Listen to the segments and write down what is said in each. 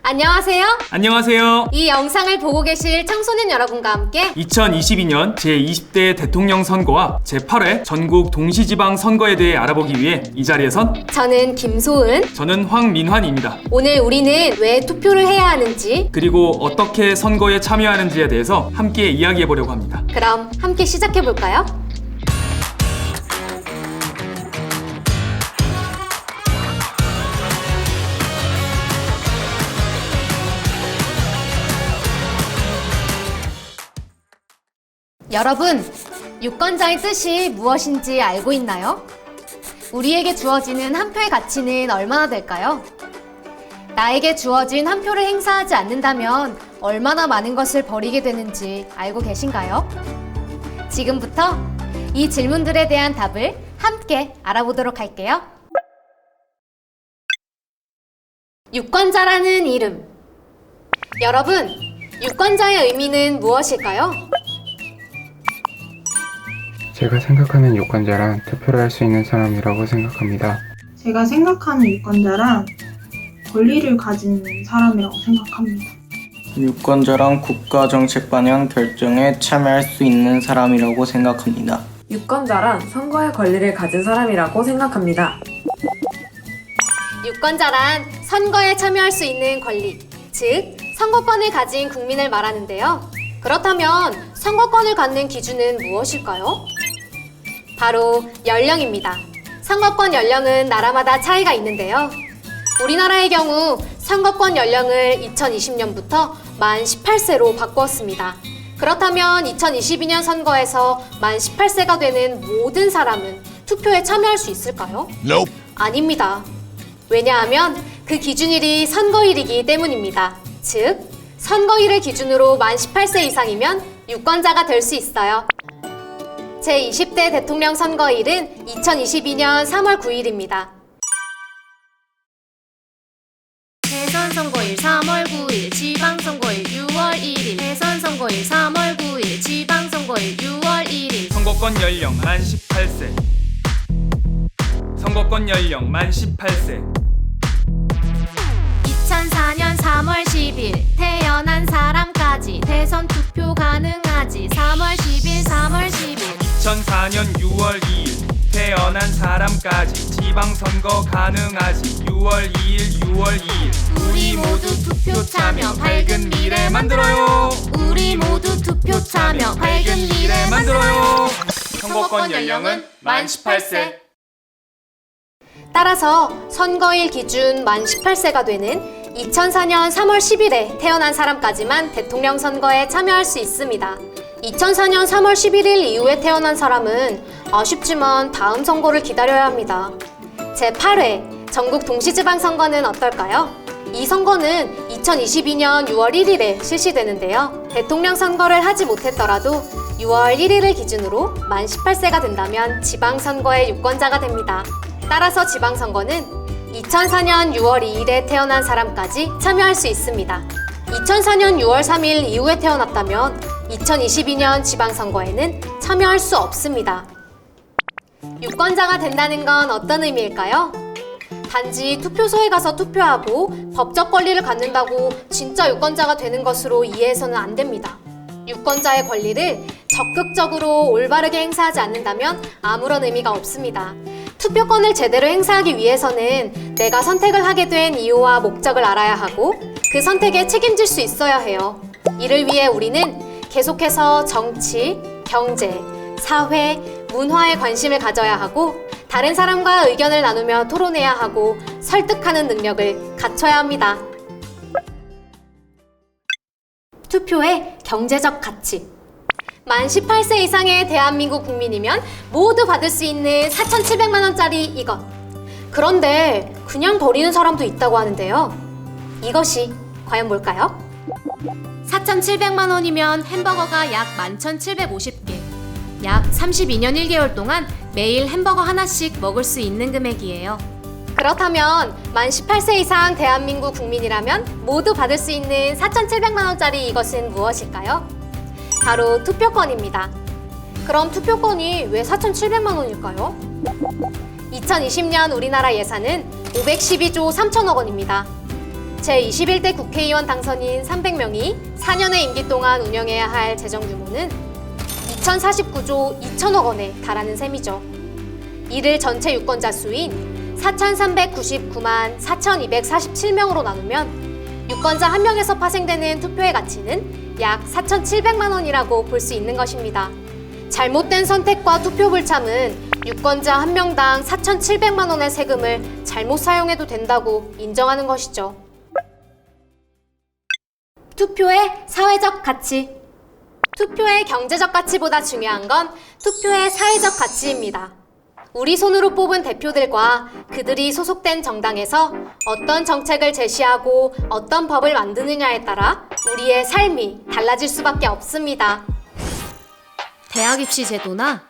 안녕하세요. 안녕하세요. 이 영상을 보고 계실 청소년 여러분과 함께 2022년 제20대 대통령 선거와 제8회 전국 동시지방 선거에 대해 알아보기 위해 이 자리에선 저는 김소은. 저는 황민환입니다. 오늘 우리는 왜 투표를 해야 하는지, 그리고 어떻게 선거에 참여하는지에 대해서 함께 이야기해 보려고 합니다. 그럼 함께 시작해 볼까요? 여러분, 유권자의 뜻이 무엇인지 알고 있나요? 우리에게 주어지는 한 표의 가치는 얼마나 될까요? 나에게 주어진 한 표를 행사하지 않는다면 얼마나 많은 것을 버리게 되는지 알고 계신가요? 지금부터 이 질문들에 대한 답을 함께 알아보도록 할게요. 유권자라는 이름. 여러분, 유권자의 의미는 무엇일까요? 제가 생각하는 유권자란 투표를 할 수 있는 사람이라고 생각합니다. 제가 생각하는 유권자란 권리를 가진 사람이라고 생각합니다. 유권자란 국가 정책 방향 결정에 참여할 수 있는 사람이라고 생각합니다. 유권자란 선거의 권리를 가진 사람이라고 생각합니다. 유권자란 선거에 참여할 수 있는 권리, 즉 선거권을 가진 국민을 말하는데요. 그렇다면 선거권을 갖는 기준은 무엇일까요? 바로 연령입니다. 선거권 연령은 나라마다 차이가 있는데요. 우리나라의 경우 선거권 연령을 2020년부터 만 18세로 바꾸었습니다. 그렇다면 2022년 선거에서 만 18세가 되는 모든 사람은 투표에 참여할 수 있을까요? Nope. 아닙니다. 왜냐하면 그 기준일이 선거일이기 때문입니다. 즉, 선거일을 기준으로 만 18세 이상이면 유권자가 될 수 있어요. 제20대 대통령 선거일은 2022년 3월 9일입니다. 대선 선거일 3월 9일, 지방선거일 6월 1일. 대선 선거일 3월 9일, 지방선거일 6월 1일. 선거권 연령 만 18세. 선거권 연령 만 18세. 2004년 3월 10일 태어난 사람까지 대선 투표 가능하지. 3월 10일, 3월 10일. 2004년 6월 2일 태어난 사람까지 지방선거 가능하지. 6월 2일, 6월 2일. 우리 모두 투표 참여, 밝은 미래 만들어요. 우리 모두 투표 참여, 밝은 미래 만들어요. 선거권 연령은 만 18세. 따라서 선거일 기준 만 18세가 되는 2004년 3월 10일에 태어난 사람까지만 대통령 선거에 참여할 수 있습니다. 2004년 3월 11일 이후에 태어난 사람은 아쉽지만 다음 선거를 기다려야 합니다. 제8회 전국 동시지방선거는 어떨까요? 이 선거는 2022년 6월 1일에 실시되는데요. 대통령 선거를 하지 못했더라도 6월 1일을 기준으로 만 18세가 된다면 지방선거의 유권자가 됩니다. 따라서 지방선거는 2004년 6월 2일에 태어난 사람까지 참여할 수 있습니다. 2004년 6월 3일 이후에 태어났다면 2022년 지방선거에는 참여할 수 없습니다. 유권자가 된다는 건 어떤 의미일까요? 단지 투표소에 가서 투표하고 법적 권리를 갖는다고 진짜 유권자가 되는 것으로 이해해서는 안 됩니다. 유권자의 권리를 적극적으로 올바르게 행사하지 않는다면 아무런 의미가 없습니다. 투표권을 제대로 행사하기 위해서는 내가 선택을 하게 된 이유와 목적을 알아야 하고 그 선택에 책임질 수 있어야 해요. 이를 위해 우리는 계속해서 정치, 경제, 사회, 문화에 관심을 가져야 하고 다른 사람과 의견을 나누며 토론해야 하고 설득하는 능력을 갖춰야 합니다. 투표의 경제적 가치. 만 18세 이상의 대한민국 국민이면 모두 받을 수 있는 4,700만 원짜리 이것. 그런데 그냥 버리는 사람도 있다고 하는데요. 이것이 과연 뭘까요? 4,700만 원이면 햄버거가 약 11,750개. 약 32년 1개월 동안 매일 햄버거 하나씩 먹을 수 있는 금액이에요. 그렇다면 만 18세 이상 대한민국 국민이라면 모두 받을 수 있는 4,700만 원짜리 이것은 무엇일까요? 바로 투표권입니다. 그럼 투표권이 왜 4,700만 원일까요? 2020년 우리나라 예산은 512조 3천억 원입니다. 제21대 국회의원 당선인 300명이 4년의 임기 동안 운영해야 할 재정 규모는 2049조 2천억 원에 달하는 셈이죠. 이를 전체 유권자 수인 4,399만 4,247명으로 나누면 유권자 한 명에서 파생되는 투표의 가치는 약 4,700만 원이라고 볼 수 있는 것입니다. 잘못된 선택과 투표 불참은 유권자 한 명당 4,700만 원의 세금을 잘못 사용해도 된다고 인정하는 것이죠. 투표의 사회적 가치. 투표의 경제적 가치보다 중요한 건 투표의 사회적 가치입니다. 우리 손으로 뽑은 대표들과 그들이 소속된 정당에서 어떤 정책을 제시하고 어떤 법을 만드느냐에 따라 우리의 삶이 달라질 수밖에 없습니다. 대학 입시 제도나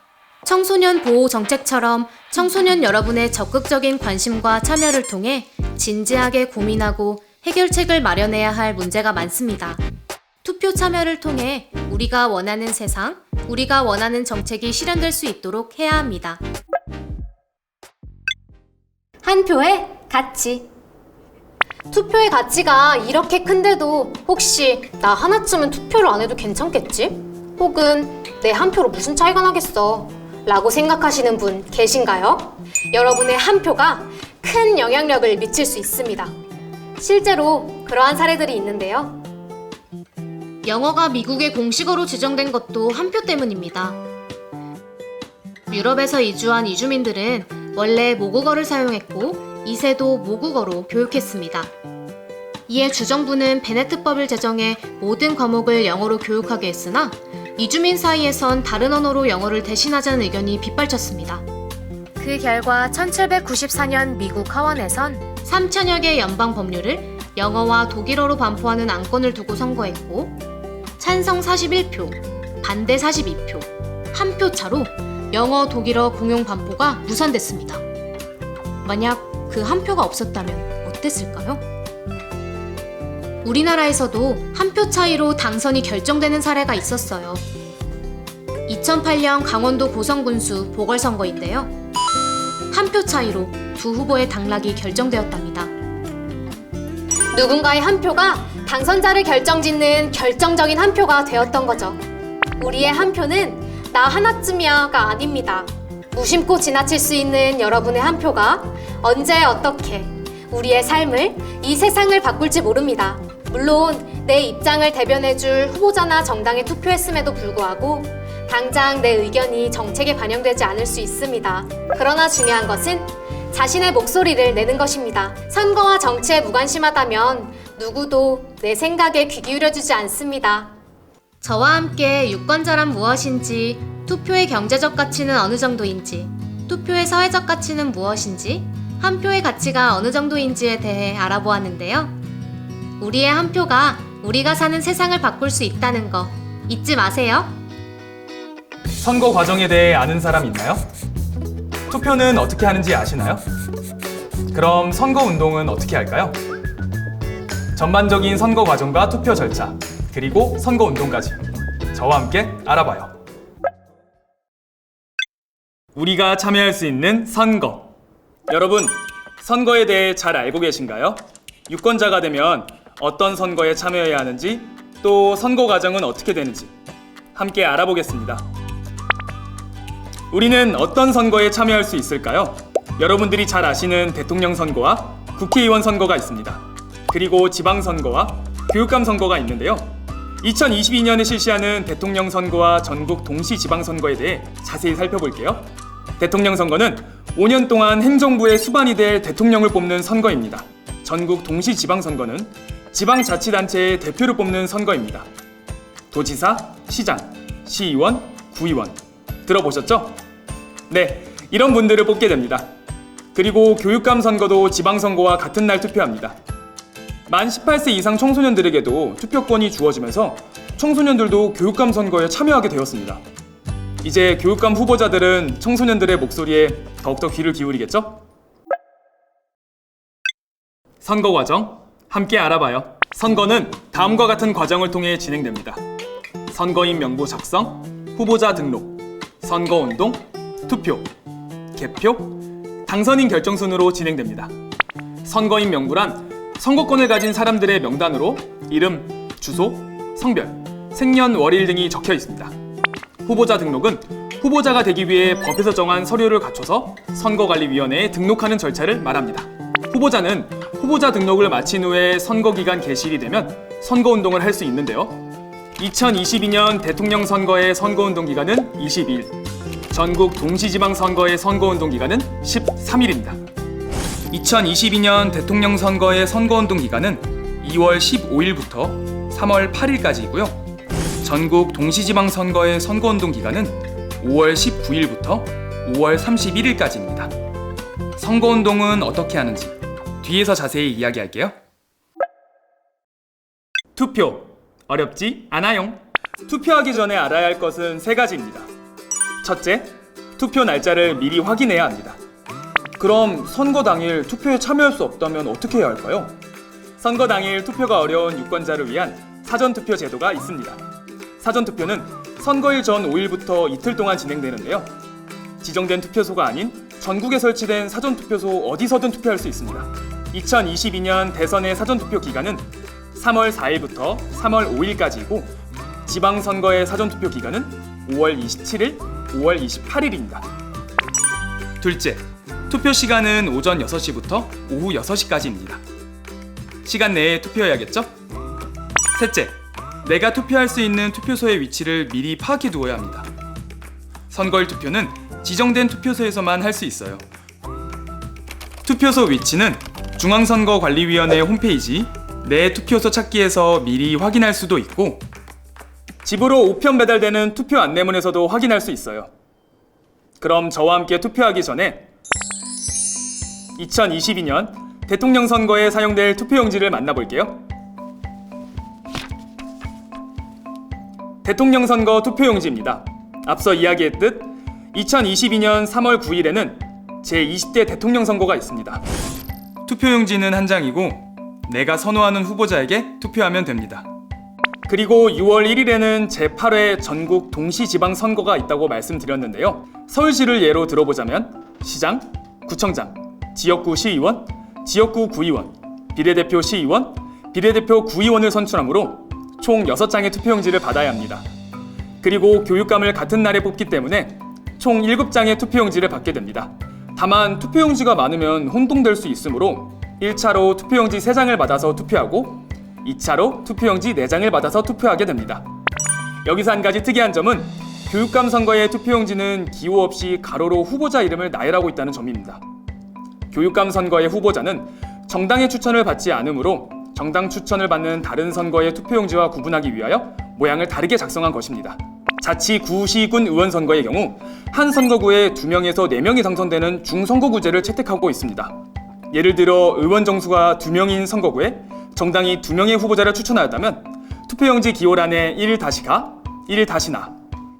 청소년 보호 정책처럼 청소년 여러분의 적극적인 관심과 참여를 통해 진지하게 고민하고 해결책을 마련해야 할 문제가 많습니다. 투표 참여를 통해 우리가 원하는 세상, 우리가 원하는 정책이 실현될 수 있도록 해야 합니다. 한 표의 가치. 투표의 가치가 이렇게 큰데도 혹시 나 하나쯤은 투표를 안 해도 괜찮겠지? 혹은 내 한 표로 무슨 차이가 나겠어? 라고 생각하시는 분 계신가요? 여러분의 한 표가 큰 영향력을 미칠 수 있습니다. 실제로 그러한 사례들이 있는데요. 영어가 미국의 공식어로 지정된 것도 한 표 때문입니다. 유럽에서 이주한 이주민들은 원래 모국어를 사용했고 2세도 모국어로 교육했습니다. 이에 주정부는 베네트법을 제정해 모든 과목을 영어로 교육하게 했으나 이주민 사이에선 다른 언어로 영어를 대신하자는 의견이 빗발쳤습니다. 그 결과 1794년 미국 하원에선 3천여 개 연방 법률을 영어와 독일어로 반포하는 안건을 두고 선거했고 찬성 41표, 반대 42표, 한 표 차로 영어, 독일어 공용 반포가 무산됐습니다. 만약 그 한 표가 없었다면 어땠을까요? 우리나라에서도 한 표 차이로 당선이 결정되는 사례가 있었어요. 2008년 강원도 고성군수 보궐선거인데요. 한 표 차이로 두 후보의 당락이 결정되었답니다. 누군가의 한 표가 당선자를 결정짓는 결정적인 한 표가 되었던 거죠. 우리의 한 표는 나 하나쯤이야가 아닙니다. 무심코 지나칠 수 있는 여러분의 한 표가 언제 어떻게 우리의 삶을, 이 세상을 바꿀지 모릅니다. 물론 내 입장을 대변해줄 후보자나 정당에 투표했음에도 불구하고 당장 내 의견이 정책에 반영되지 않을 수 있습니다. 그러나 중요한 것은 자신의 목소리를 내는 것입니다. 선거와 정치에 무관심하다면 누구도 내 생각에 귀 기울여주지 않습니다. 저와 함께 유권자란 무엇인지, 투표의 경제적 가치는 어느 정도인지, 투표의 사회적 가치는 무엇인지, 한 표의 가치가 어느 정도인지에 대해 알아보았는데요. 우리의 한 표가 우리가 사는 세상을 바꿀 수 있다는 거 잊지 마세요. 선거 과정에 대해 아는 사람 있나요? 투표는 어떻게 하는지 아시나요? 그럼 선거 운동은 어떻게 할까요? 전반적인 선거 과정과 투표 절차, 그리고 선거 운동까지 저와 함께 알아봐요. 우리가 참여할 수 있는 선거. 여러분, 선거에 대해 잘 알고 계신가요? 유권자가 되면 어떤 선거에 참여해야 하는지, 또 선거 과정은 어떻게 되는지 함께 알아보겠습니다. 우리는 어떤 선거에 참여할 수 있을까요? 여러분들이 잘 아시는 대통령 선거와 국회의원 선거가 있습니다. 그리고 지방선거와 교육감 선거가 있는데요. 2022년에 실시하는 대통령 선거와 전국 동시 지방선거에 대해 자세히 살펴볼게요. 대통령 선거는 5년 동안 행정부의 수반이 될 대통령을 뽑는 선거입니다. 전국 동시 지방선거는 지방자치단체의 대표를 뽑는 선거입니다. 도지사, 시장, 시의원, 구의원 들어보셨죠? 네, 이런 분들을 뽑게 됩니다. 그리고 교육감 선거도 지방선거와 같은 날 투표합니다. 만 18세 이상 청소년들에게도 투표권이 주어지면서 청소년들도 교육감 선거에 참여하게 되었습니다. 이제 교육감 후보자들은 청소년들의 목소리에 더욱더 귀를 기울이겠죠? 선거 과정 함께 알아봐요. 선거는 다음과 같은 과정을 통해 진행됩니다. 선거인 명부 작성, 후보자 등록, 선거운동, 투표, 개표, 당선인 결정 순으로 진행됩니다. 선거인 명부란 선거권을 가진 사람들의 명단으로 이름, 주소, 성별, 생년월일 등이 적혀 있습니다. 후보자 등록은 후보자가 되기 위해 법에서 정한 서류를 갖춰서 선거관리위원회에 등록하는 절차를 말합니다. 후보자는 후보자 등록을 마친 후에 선거기간 개시일이 되면 선거운동을 할 수 있는데요. 2022년 대통령 선거의 선거운동 기간은 22일, 전국 동시지방선거의 선거운동 기간은 13일입니다. 2022년 대통령 선거의 선거운동 기간은 2월 15일부터 3월 8일까지이고요. 전국 동시지방선거의 선거운동 기간은 5월 19일부터 5월 31일까지입니다. 선거운동은 어떻게 하는지 뒤에서 자세히 이야기할게요. 투표. 어렵지 않아요. 투표하기 전에 알아야 할 것은 3가지입니다. 첫째, 투표 날짜를 미리 확인해야 합니다. 그럼 선거 당일 투표에 참여할 수 없다면 어떻게 해야 할까요? 선거 당일 투표가 어려운 유권자를 위한 사전투표 제도가 있습니다. 사전투표는 선거일 전 5일부터 이틀 동안 진행되는데요. 지정된 투표소가 아닌 전국에 설치된 사전투표소 어디서든 투표할 수 있습니다. 2022년 대선의 사전투표 기간은 3월 4일부터 3월 5일까지이고 지방선거의 사전투표 기간은 5월 27일, 5월 28일입니다. 둘째, 투표 시간은 오전 6시부터 오후 6시까지입니다. 시간 내에 투표해야겠죠? 셋째, 내가 투표할 수 있는 투표소의 위치를 미리 파악해 두어야 합니다. 선거일 투표는 지정된 투표소에서만 할 수 있어요. 투표소 위치는 중앙선거관리위원회 홈페이지 내 투표소 찾기에서 미리 확인할 수도 있고 집으로 우편 배달되는 투표 안내문에서도 확인할 수 있어요. 그럼 저와 함께 투표하기 전에 2022년 대통령 선거에 사용될 투표용지를 만나볼게요. 대통령 선거 투표용지입니다. 앞서 이야기했듯 2022년 3월 9일에는 제20대 대통령 선거가 있습니다. 투표용지는 한 장이고 내가 선호하는 후보자에게 투표하면 됩니다. 그리고 6월 1일에는 제8회 전국 동시지방선거가 있다고 말씀드렸는데요. 서울시를 예로 들어보자면 시장, 구청장, 지역구 시의원, 지역구 구의원, 비례대표 시의원, 비례대표 구의원을 선출하므로 총 6장의 투표용지를 받아야 합니다. 그리고 교육감을 같은 날에 뽑기 때문에 총 7장의 투표용지를 받게 됩니다. 다만 투표용지가 많으면 혼동될 수 있으므로 1차로 투표용지 3장을 받아서 투표하고 2차로 투표용지 4장을 받아서 투표하게 됩니다. 여기서 한 가지 특이한 점은 교육감 선거의 투표용지는 기호 없이 가로로 후보자 이름을 나열하고 있다는 점입니다. 교육감 선거의 후보자는 정당의 추천을 받지 않으므로 정당 추천을 받는 다른 선거의 투표용지와 구분하기 위하여 모양을 다르게 작성한 것입니다. 자치 구시군 의원 선거의 경우 한 선거구에 2명에서 4명이 당선되는 중선거구제를 채택하고 있습니다. 예를 들어 의원 정수가 2명인 선거구에 정당이 2명의 후보자를 추천하였다면 투표용지 기호란에 1-가, 1-나,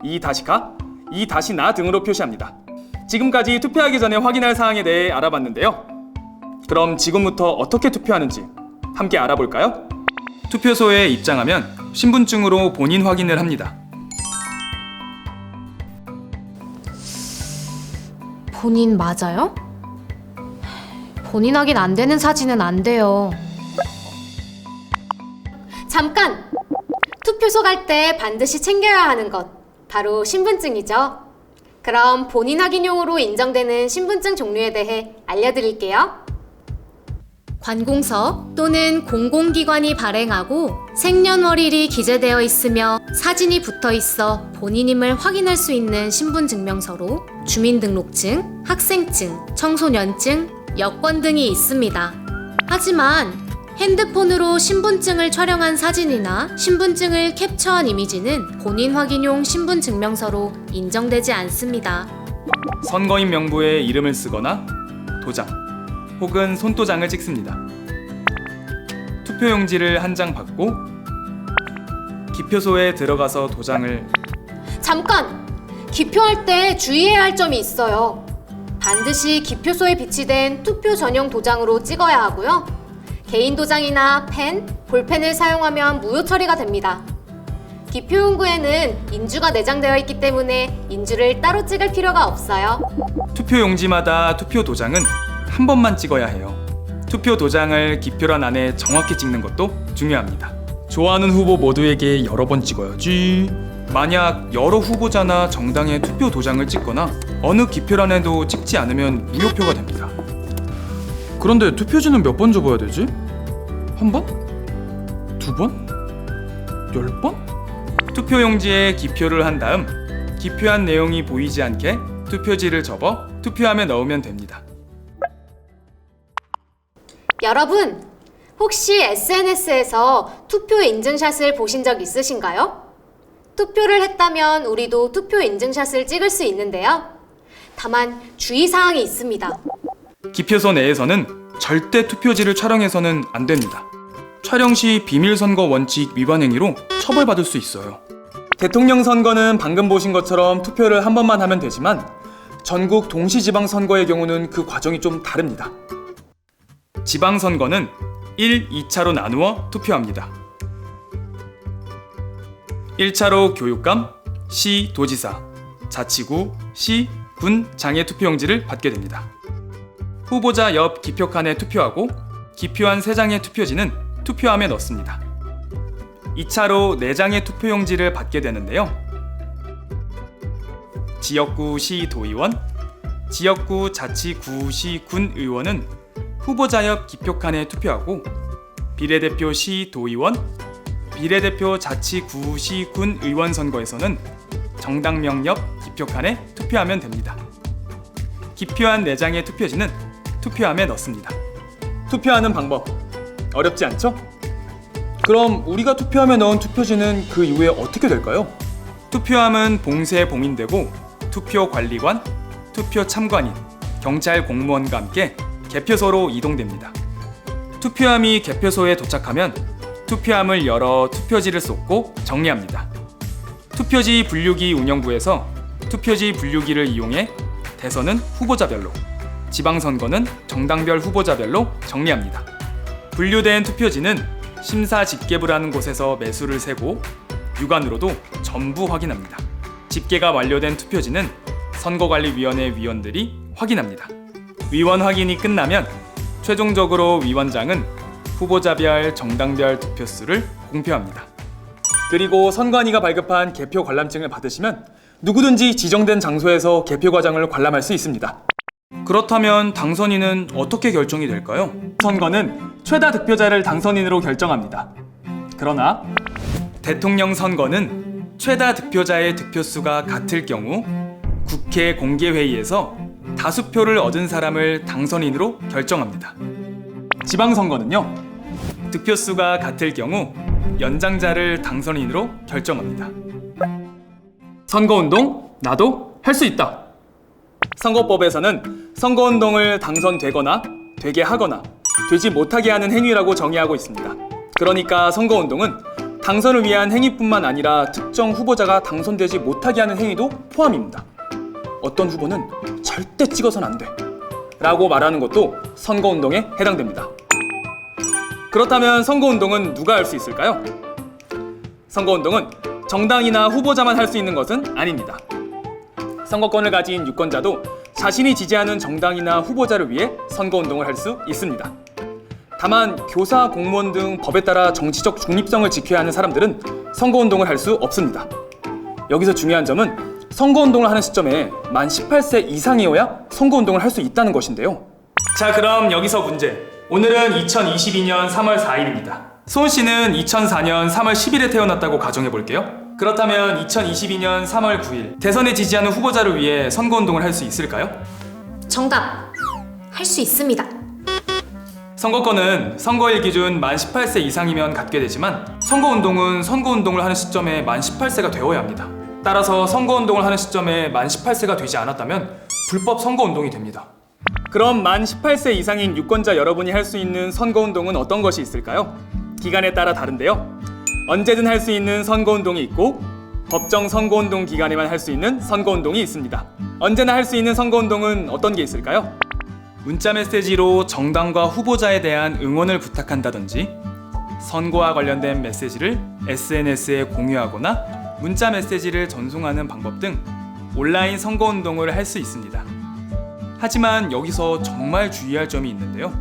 2-가, 2-나 등으로 표시합니다. 지금까지 투표하기 전에 확인할 사항에 대해 알아봤는데요. 그럼 지금부터 어떻게 투표하는지 함께 알아볼까요? 투표소에 입장하면 신분증으로 본인 확인을 합니다. 본인 맞아요? 본인 확인 안 되는 사진은 안 돼요. 잠깐! 투표소 갈 때 반드시 챙겨야 하는 것, 바로 신분증이죠. 그럼 본인 확인용으로 인정되는 신분증 종류에 대해 알려드릴게요. 관공서 또는 공공기관이 발행하고 생년월일이 기재되어 있으며 사진이 붙어 있어 본인임을 확인할 수 있는 신분증명서로 주민등록증, 학생증, 청소년증, 여권 등이 있습니다. 하지만 핸드폰으로 신분증을 촬영한 사진이나 신분증을 캡처한 이미지는 본인 확인용 신분증명서로 인정되지 않습니다. 선거인 명부에 이름을 쓰거나 도장 혹은 손도장을 찍습니다. 투표용지를 한 장 받고 기표소에 들어가서 도장을 잠깐! 기표할 때 주의해야 할 점이 있어요. 반드시 기표소에 비치된 투표 전용 도장으로 찍어야 하고요. 개인 도장이나 펜, 볼펜을 사용하면 무효 처리가 됩니다. 기표용구에는 인주가 내장되어 있기 때문에 인주를 따로 찍을 필요가 없어요. 투표용지마다 투표 도장은 한 번만 찍어야 해요. 투표 도장을 기표란 안에 정확히 찍는 것도 중요합니다. 좋아하는 후보 모두에게 여러 번 찍어야지. 만약 여러 후보자나 정당의 투표 도장을 찍거나 어느 기표란에도 찍지 않으면 무효표가 됩니다. 그런데 투표지는 몇 번 접어야 되지? 한 번? 두 번? 10번? 투표용지에 기표를 한 다음 기표한 내용이 보이지 않게 투표지를 접어 투표함에 넣으면 됩니다. 여러분, 혹시 SNS에서 투표 인증샷을 보신 적 있으신가요? 투표를 했다면 우리도 투표 인증샷을 찍을 수 있는데요. 다만 주의사항이 있습니다. 기표소 내에서는 절대 투표지를 촬영해서는 안 됩니다. 촬영 시 비밀선거 원칙 위반 행위로 처벌받을 수 있어요. 대통령 선거는 방금 보신 것처럼 투표를 한 번만 하면 되지만 전국 동시지방선거의 경우는 그 과정이 좀 다릅니다. 지방선거는 1, 2차로 나누어 투표합니다. 1차로 교육감, 시, 도지사, 자치구, 시, 군, 장애 투표용지를 받게 됩니다. 후보자 옆 기표칸에 투표하고 기표한 3장의 투표지는 투표함에 넣습니다. 2차로 4장의 투표용지를 받게 되는데요. 지역구 시 도의원, 지역구 자치구 시 군 의원은 후보자 옆 기표칸에 투표하고 비례대표 시 도의원, 비례대표 자치구 시 군 의원 선거에서는 정당명 옆 기표칸에 투표하면 됩니다. 기표한 4장의 투표지는 투표함에 넣습니다. 투표하는 방법 어렵지 않죠? 그럼 우리가 투표함에 넣은 투표지는 그 이후에 어떻게 될까요? 투표함은 봉쇄에 봉인되고 투표관리관, 투표참관인, 경찰 공무원과 함께 개표소로 이동됩니다. 투표함이 개표소에 도착하면 투표함을 열어 투표지를 쏟고 정리합니다. 투표지 분류기 운영부에서 투표지 분류기를 이용해 대선은 후보자별로, 지방선거는 정당별 후보자별로 정리합니다. 분류된 투표지는 심사집계부라는 곳에서 매수를 세고 육안으로도 전부 확인합니다. 집계가 완료된 투표지는 선거관리위원회 위원들이 확인합니다. 위원 확인이 끝나면 최종적으로 위원장은 후보자별 정당별 득표수를 공표합니다. 그리고 선관위가 발급한 개표 관람증을 받으시면 누구든지 지정된 장소에서 개표 과정을 관람할 수 있습니다. 그렇다면 당선인은 어떻게 결정이 될까요? 선거는 최다 득표자를 당선인으로 결정합니다. 그러나 대통령 선거는 최다 득표자의 득표수가 같을 경우 국회 공개회의에서 다수표를 얻은 사람을 당선인으로 결정합니다. 지방선거는요, 득표수가 같을 경우 연장자를 당선인으로 결정합니다. 선거운동 나도 할 수 있다. 선거법에서는 선거운동을 당선되거나 되게 하거나 되지 못하게 하는 행위라고 정의하고 있습니다. 그러니까 선거운동은 당선을 위한 행위뿐만 아니라 특정 후보자가 당선되지 못하게 하는 행위도 포함입니다. 어떤 후보는 절대 찍어선 안 돼 라고 말하는 것도 선거운동에 해당됩니다. 그렇다면 선거운동은 누가 할 수 있을까요? 선거운동은 정당이나 후보자만 할 수 있는 것은 아닙니다. 선거권을 가진 유권자도 자신이 지지하는 정당이나 후보자를 위해 선거운동을 할 수 있습니다. 다만 교사, 공무원 등 법에 따라 정치적 중립성을 지켜야 하는 사람들은 선거운동을 할 수 없습니다. 여기서 중요한 점은 선거운동을 하는 시점에 만 18세 이상이어야 선거운동을 할 수 있다는 것인데요. 자, 그럼 여기서 문제. 오늘은 2022년 3월 4일입니다. 소은 씨는 2004년 3월 10일에 태어났다고 가정해 볼게요. 그렇다면 2022년 3월 9일 대선에 지지하는 후보자를 위해 선거운동을 할 수 있을까요? 정답! 할 수 있습니다. 선거권은 선거일 기준 만 18세 이상이면 갖게 되지만 선거운동은 선거운동을 하는 시점에 만 18세가 되어야 합니다. 따라서 선거운동을 하는 시점에 만 18세가 되지 않았다면 불법 선거운동이 됩니다. 그럼 만 18세 이상인 유권자 여러분이 할 수 있는 선거운동은 어떤 것이 있을까요? 기간에 따라 다른데요. 언제든 할 수 있는 선거운동이 있고 법정 선거운동 기간에만 할 수 있는 선거운동이 있습니다. 언제나 할 수 있는 선거운동은 어떤 게 있을까요? 문자 메시지로 정당과 후보자에 대한 응원을 부탁한다든지 선거와 관련된 메시지를 SNS에 공유하거나 문자 메시지를 전송하는 방법 등 온라인 선거운동을 할 수 있습니다. 하지만 여기서 정말 주의할 점이 있는데요.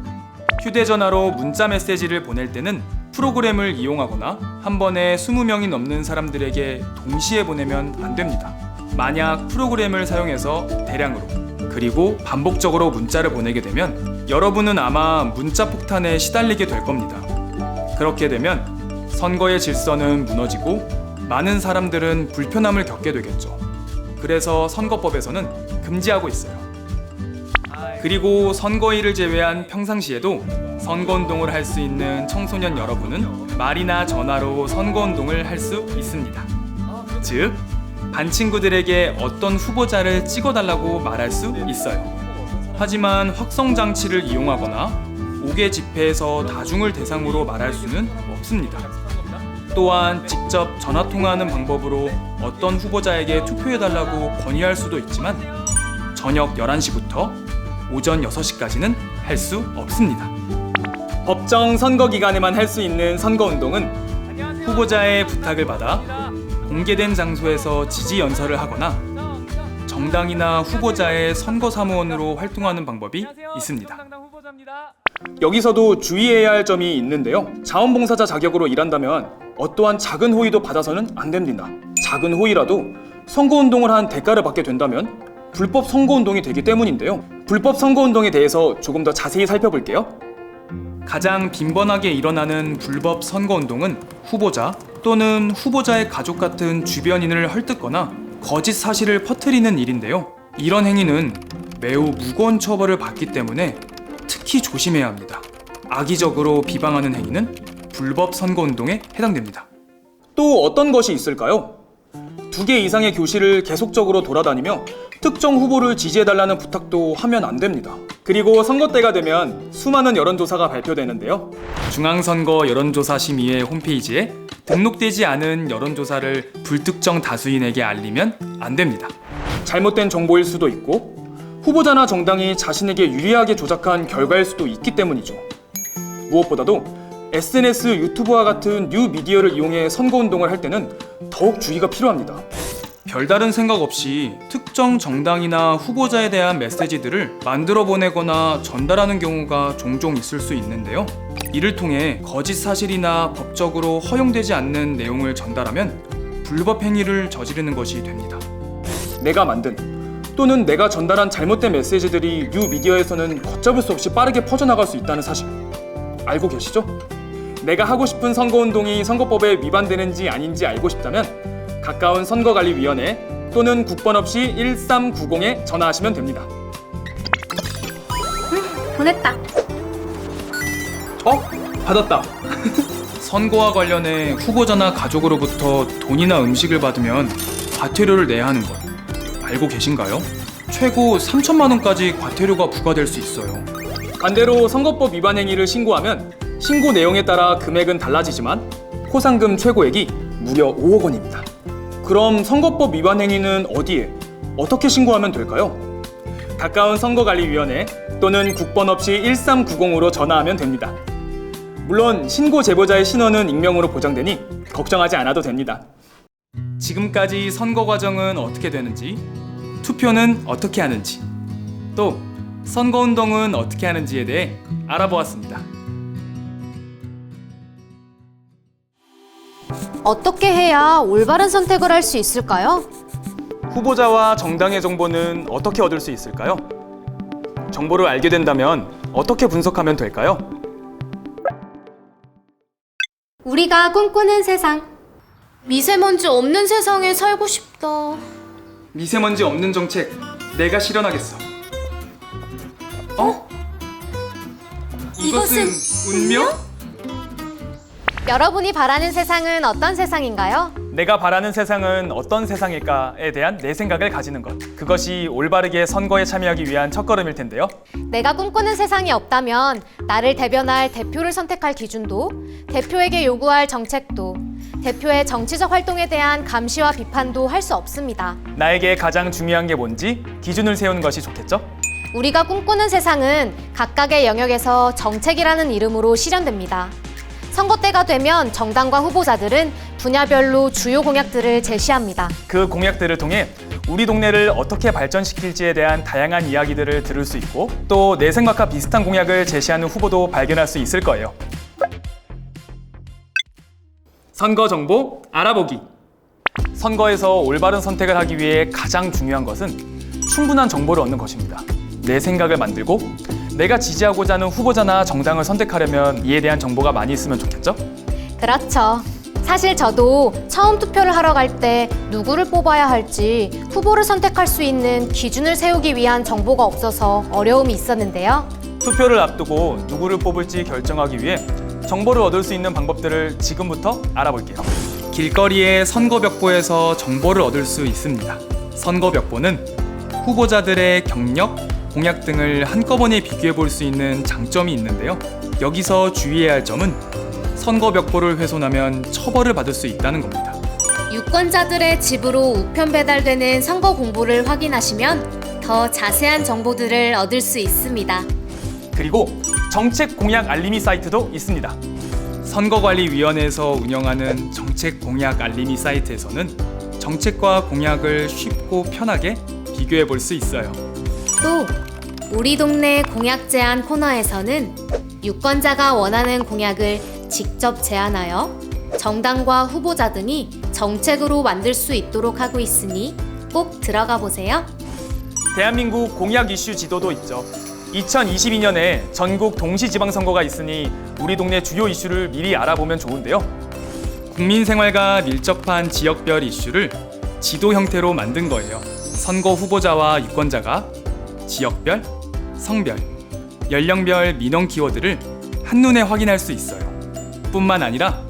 휴대전화로 문자 메시지를 보낼 때는 프로그램을 이용하거나 한 번에 20명이 넘는 사람들에게 동시에 보내면 안 됩니다. 만약 프로그램을 사용해서 대량으로 그리고 반복적으로 문자를 보내게 되면 여러분은 아마 문자 폭탄에 시달리게 될 겁니다. 그렇게 되면 선거의 질서는 무너지고 많은 사람들은 불편함을 겪게 되겠죠. 그래서 선거법에서는 금지하고 있어요. 그리고 선거일을 제외한 평상시에도 선거운동을 할 수 있는 청소년 여러분은 말이나 전화로 선거운동을 할 수 있습니다. 즉, 반 친구들에게 어떤 후보자를 찍어달라고 말할 수 있어요. 하지만 확성장치를 이용하거나 5개 집회에서 다중을 대상으로 말할 수는 없습니다. 또한 직접 전화통화하는 방법으로 어떤 후보자에게 투표해달라고 건의할 수도 있지만 저녁 11시부터 오전 6시까지는 할 수 없습니다. 법정 선거 기간에만 할 수 있는 선거운동은 후보자의 부탁을 받아 공개된 장소에서 지지 연설을 하거나 정당이나 후보자의 선거사무원으로 활동하는 방법이 있습니다. 여기서도 주의해야 할 점이 있는데요. 자원봉사자 자격으로 일한다면 어떠한 작은 호의도 받아서는 안 됩니다. 작은 호의라도 선거운동을 한 대가를 받게 된다면 불법 선거운동이 되기 때문인데요. 불법 선거운동에 대해서 조금 더 자세히 살펴볼게요. 가장 빈번하게 일어나는 불법 선거운동은 후보자 또는 후보자의 가족 같은 주변인을 헐뜯거나 거짓 사실을 퍼뜨리는 일인데요. 이런 행위는 매우 무거운 처벌을 받기 때문에 특히 조심해야 합니다. 악의적으로 비방하는 행위는 불법 선거운동에 해당됩니다. 또 어떤 것이 있을까요? 2개 이상의 교실을 계속적으로 돌아다니며 특정 후보를 지지해달라는 부탁도 하면 안 됩니다. 그리고 선거 때가 되면 수많은 여론조사가 발표되는데요. 중앙선거 여론조사심의회 홈페이지에 등록되지 않은 여론조사를 불특정 다수인에게 알리면 안 됩니다. 잘못된 정보일 수도 있고 후보자나 정당이 자신에게 유리하게 조작한 결과일 수도 있기 때문이죠. 무엇보다도 SNS, 유튜브와 같은 뉴 미디어를 이용해 선거운동을 할 때는 더욱 주의가 필요합니다. 별다른 생각 없이 특정 정당이나 후보자에 대한 메시지들을 만들어 보내거나 전달하는 경우가 종종 있을 수 있는데요. 이를 통해 거짓 사실이나 법적으로 허용되지 않는 내용을 전달하면 불법 행위를 저지르는 것이 됩니다. 내가 만든 또는 내가 전달한 잘못된 메시지들이 뉴 미디어에서는 걷잡을 수 없이 빠르게 퍼져나갈 수 있다는 사실 알고 계시죠? 내가 하고 싶은 선거운동이 선거법에 위반되는지 아닌지 알고 싶다면 가까운 선거관리위원회 또는 국번 없이 1390에 전화하시면 됩니다. 보냈다. 받았다. 선거와 관련해 후보자나 가족으로부터 돈이나 음식을 받으면 과태료를 내야 하는 것 알고 계신가요? 최고 3천만 원까지 과태료가 부과될 수 있어요. 반대로 선거법 위반 행위를 신고하면 신고 내용에 따라 금액은 달라지지만 포상금 최고액이 무려 5억 원입니다. 그럼 선거법 위반 행위는 어디에, 어떻게 신고하면 될까요? 가까운 선거관리위원회 또는 국번 없이 1390으로 전화하면 됩니다. 물론 신고 제보자의 신원은 익명으로 보장되니 걱정하지 않아도 됩니다. 지금까지 선거 과정은 어떻게 되는지, 투표는 어떻게 하는지, 또 선거운동은 어떻게 하는지에 대해 알아보았습니다. 어떻게 해야 올바른 선택을 할 수 있을까요? 후보자와 정당의 정보는 어떻게 얻을 수 있을까요? 정보를 알게 된다면 어떻게 분석하면 될까요? 우리가 꿈꾸는 세상. 미세먼지 없는 세상에 살고 싶다. 미세먼지 없는 정책 내가 실현하겠어. 이것은 운명? 여러분이 바라는 세상은 어떤 세상인가요? 내가 바라는 세상은 어떤 세상일까에 대한 내 생각을 가지는 것. 그것이 올바르게 선거에 참여하기 위한 첫걸음일 텐데요. 내가 꿈꾸는 세상이 없다면 나를 대변할 대표를 선택할 기준도, 대표에게 요구할 정책도, 대표의 정치적 활동에 대한 감시와 비판도 할 수 없습니다. 나에게 가장 중요한 게 뭔지 기준을 세우는 것이 좋겠죠? 우리가 꿈꾸는 세상은 각각의 영역에서 정책이라는 이름으로 실현됩니다. 선거 때가 되면 정당과 후보자들은 분야별로 주요 공약들을 제시합니다. 그 공약들을 통해 우리 동네를 어떻게 발전시킬지에 대한 다양한 이야기들을 들을 수 있고 또 내 생각과 비슷한 공약을 제시하는 후보도 발견할 수 있을 거예요. 선거 정보 알아보기. 선거에서 올바른 선택을 하기 위해 가장 중요한 것은 충분한 정보를 얻는 것입니다. 내 생각을 만들고 내가 지지하고자 하는 후보자나 정당을 선택하려면 이에 대한 정보가 많이 있으면 좋겠죠? 그렇죠. 사실 저도 처음 투표를 하러 갈 때 누구를 뽑아야 할지 후보를 선택할 수 있는 기준을 세우기 위한 정보가 없어서 어려움이 있었는데요. 투표를 앞두고 누구를 뽑을지 결정하기 위해 정보를 얻을 수 있는 방법들을 지금부터 알아볼게요. 길거리의 선거벽보에서 정보를 얻을 수 있습니다. 선거벽보는 후보자들의 경력, 공약 등을 한꺼번에 비교해 볼 수 있는 장점이 있는데요. 여기서 주의해야 할 점은 선거벽보를 훼손하면 처벌을 받을 수 있다는 겁니다. 유권자들의 집으로 우편 배달되는 선거 공보를 확인하시면 더 자세한 정보들을 얻을 수 있습니다. 그리고 정책 공약 알림이 사이트도 있습니다. 선거관리위원회에서 운영하는 정책 공약 알림이 사이트에서는 정책과 공약을 쉽고 편하게 비교해 볼 수 있어요. 또 우리 동네 공약 제안 코너에서는 유권자가 원하는 공약을 직접 제안하여 정당과 후보자 등이 정책으로 만들 수 있도록 하고 있으니 꼭 들어가 보세요. 대한민국 공약 이슈 지도도 있죠. 2022년에 전국 동시지방선거가 있으니 우리 동네 주요 이슈를 미리 알아보면 좋은데요. 국민 생활과 밀접한 지역별 이슈를 지도 형태로 만든 거예요. 선거 후보자와 유권자가 지역별, 성별, 연령별 민원 키워드를 한눈에 확인할 수 있어요. 뿐만 아니라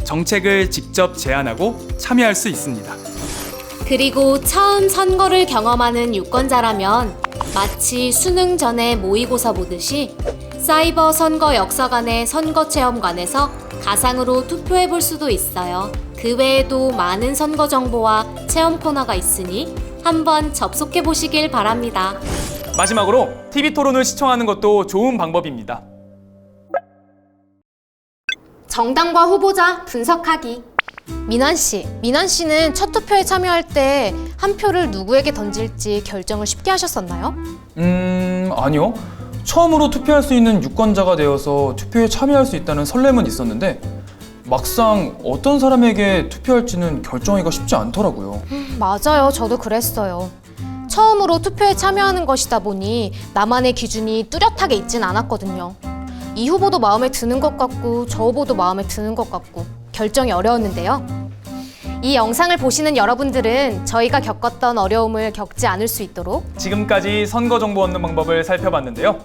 정책을 직접 제안하고 참여할 수 있습니다. 그리고 처음 선거를 경험하는 유권자라면 마치 수능 전에 모의고사 보듯이 사이버 선거 역사관의 선거체험관에서 가상으로 투표해 볼 수도 있어요. 그 외에도 많은 선거 정보와 체험 코너가 있으니 한번 접속해 보시길 바랍니다. 마지막으로 TV 토론을 시청하는 것도 좋은 방법입니다. 정당과 후보자 분석하기. 민환 씨는 첫 투표에 참여할 때 한 표를 누구에게 던질지 결정을 쉽게 하셨었나요? 아니요. 처음으로 투표할 수 있는 유권자가 되어서 투표에 참여할 수 있다는 설렘은 있었는데 막상 어떤 사람에게 투표할지는 결정하기가 쉽지 않더라고요. 맞아요. 저도 그랬어요. 처음으로 투표에 참여하는 것이다 보니 나만의 기준이 뚜렷하게 있진 않았거든요. 이 후보도 마음에 드는 것 같고 저 후보도 마음에 드는 것 같고 결정이 어려웠는데요. 이 영상을 보시는 여러분들은 저희가 겪었던 어려움을 겪지 않을 수 있도록 지금까지 선거 정보 얻는 방법을 살펴봤는데요.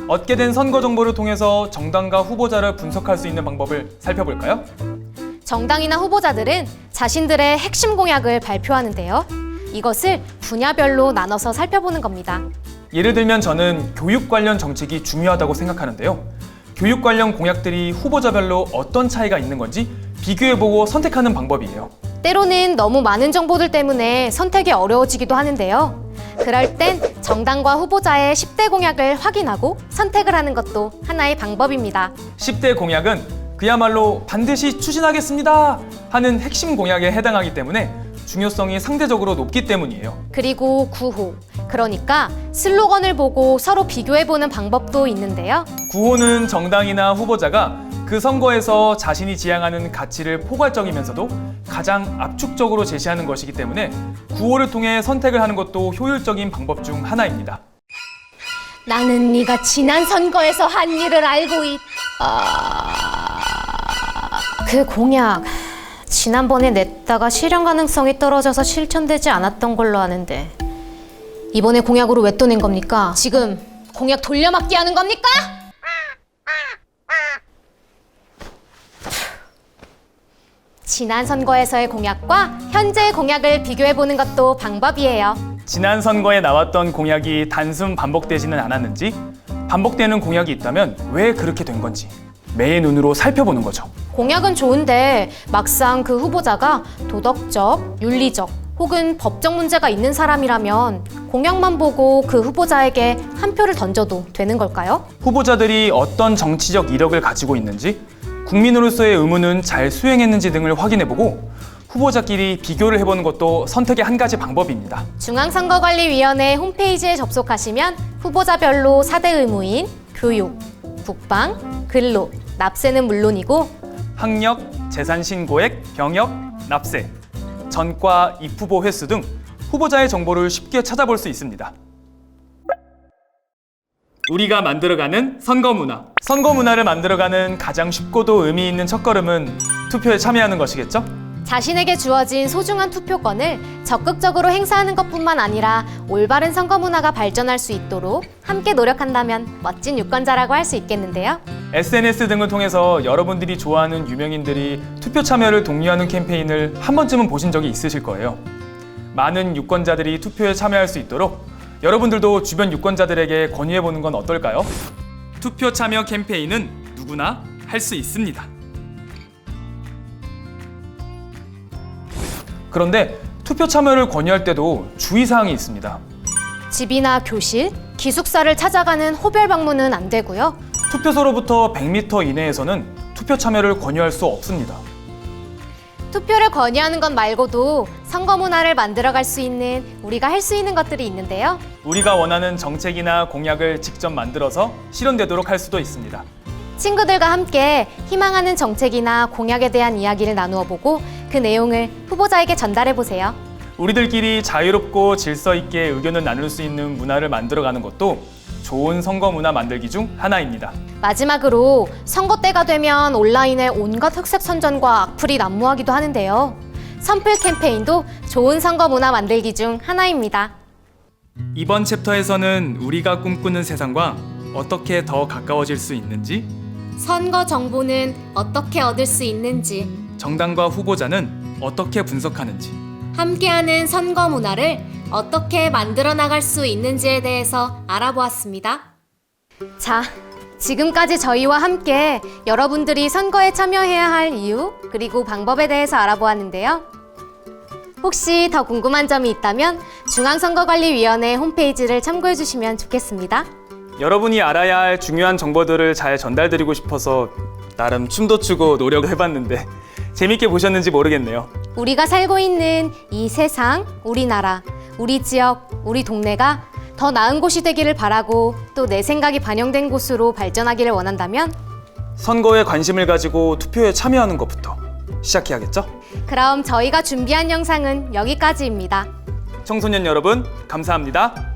얻게 된 선거 정보를 통해서 정당과 후보자를 분석할 수 있는 방법을 살펴볼까요? 정당이나 후보자들은 자신들의 핵심 공약을 발표하는데요. 이것을 분야별로 나눠서 살펴보는 겁니다. 예를 들면 저는 교육 관련 정책이 중요하다고 생각하는데요. 교육 관련 공약들이 후보자별로 어떤 차이가 있는 건지 비교해보고 선택하는 방법이에요. 때로는 너무 많은 정보들 때문에 선택이 어려워지기도 하는데요. 그럴 땐 정당과 후보자의 10대 공약을 확인하고 선택을 하는 것도 하나의 방법입니다. 10대 공약은 그야말로 반드시 추진하겠습니다 하는 핵심 공약에 해당하기 때문에 중요성이 상대적으로 높기 때문이에요. 그리고 9호, 그러니까 슬로건을 보고 서로 비교해보는 방법도 있는데요. 9호는 정당이나 후보자가 그 선거에서 자신이 지향하는 가치를 포괄적이면서도 가장 압축적으로 제시하는 것이기 때문에 9호를 통해 선택을 하는 것도 효율적인 방법 중 하나입니다. 나는 네가 지난 선거에서 한 일을 알고 그 공약 지난번에 냈다가 실현 가능성이 떨어져서 실천되지 않았던 걸로 아는데 이번에 공약으로 왜 또 낸 겁니까? 지금 공약 돌려막기 하는 겁니까? 지난 선거에서의 공약과 현재의 공약을 비교해보는 것도 방법이에요. 지난 선거에 나왔던 공약이 단순 반복되지는 않았는지, 반복되는 공약이 있다면 왜 그렇게 된 건지 매의 눈으로 살펴보는 거죠. 공약은 좋은데 막상 그 후보자가 도덕적, 윤리적 혹은 법적 문제가 있는 사람이라면 공약만 보고 그 후보자에게 한 표를 던져도 되는 걸까요? 후보자들이 어떤 정치적 이력을 가지고 있는지, 국민으로서의 의무는 잘 수행했는지 등을 확인해보고 후보자끼리 비교를 해보는 것도 선택의 한 가지 방법입니다. 중앙선거관리위원회 홈페이지에 접속하시면 후보자별로 4대 의무인 교육, 국방, 근로, 납세는 물론이고 학력, 재산 신고액, 병역, 납세, 전과 입후보 횟수 등 후보자의 정보를 쉽게 찾아볼 수 있습니다. 우리가 만들어가는 선거 문화. 선거 문화를 만들어가는 가장 쉽고도 의미 있는 첫걸음은 투표에 참여하는 것이겠죠? 자신에게 주어진 소중한 투표권을 적극적으로 행사하는 것뿐만 아니라 올바른 선거 문화가 발전할 수 있도록 함께 노력한다면 멋진 유권자라고 할 수 있겠는데요. SNS 등을 통해서 여러분들이 좋아하는 유명인들이 투표 참여를 독려하는 캠페인을 한 번쯤은 보신 적이 있으실 거예요. 많은 유권자들이 투표에 참여할 수 있도록 여러분들도 주변 유권자들에게 권유해보는 건 어떨까요? 투표 참여 캠페인은 누구나 할 수 있습니다. 그런데 투표 참여를 권유할 때도 주의사항이 있습니다. 집이나 교실, 기숙사를 찾아가는 호별 방문은 안 되고요. 투표소로부터 100m 이내에서는 투표 참여를 권유할 수 없습니다. 투표를 권유하는 것 말고도 선거 문화를 만들어갈 수 있는 우리가 할 수 있는 것들이 있는데요. 우리가 원하는 정책이나 공약을 직접 만들어서 실현되도록 할 수도 있습니다. 친구들과 함께 희망하는 정책이나 공약에 대한 이야기를 나누어 보고 그 내용을 후보자에게 전달해 보세요. 우리들끼리 자유롭고 질서 있게 의견을 나눌 수 있는 문화를 만들어가는 것도 좋은 선거 문화 만들기 중 하나입니다. 마지막으로 선거 때가 되면 온라인에 온갖 흑색 선전과 악플이 난무하기도 하는데요. 선플 캠페인도 좋은 선거 문화 만들기 중 하나입니다. 이번 챕터에서는 우리가 꿈꾸는 세상과 어떻게 더 가까워질 수 있는지, 선거 정보는 어떻게 얻을 수 있는지, 정당과 후보자는 어떻게 분석하는지, 함께하는 선거 문화를 어떻게 만들어 나갈 수 있는지에 대해서 알아보았습니다. 자, 지금까지 저희와 함께 여러분들이 선거에 참여해야 할 이유 그리고 방법에 대해서 알아보았는데요. 혹시 더 궁금한 점이 있다면 중앙선거관리위원회 홈페이지를 참고해 주시면 좋겠습니다. 여러분이 알아야 할 중요한 정보들을 잘 전달드리고 싶어서 나름 춤도 추고 노력을 해봤는데 재밌게 보셨는지 모르겠네요. 우리가 살고 있는 이 세상, 우리나라, 우리 지역, 우리 동네가 더 나은 곳이 되기를 바라고 또 내 생각이 반영된 곳으로 발전하기를 원한다면 선거에 관심을 가지고 투표에 참여하는 것부터 시작해야겠죠? 그럼 저희가 준비한 영상은 여기까지입니다. 청소년 여러분, 감사합니다.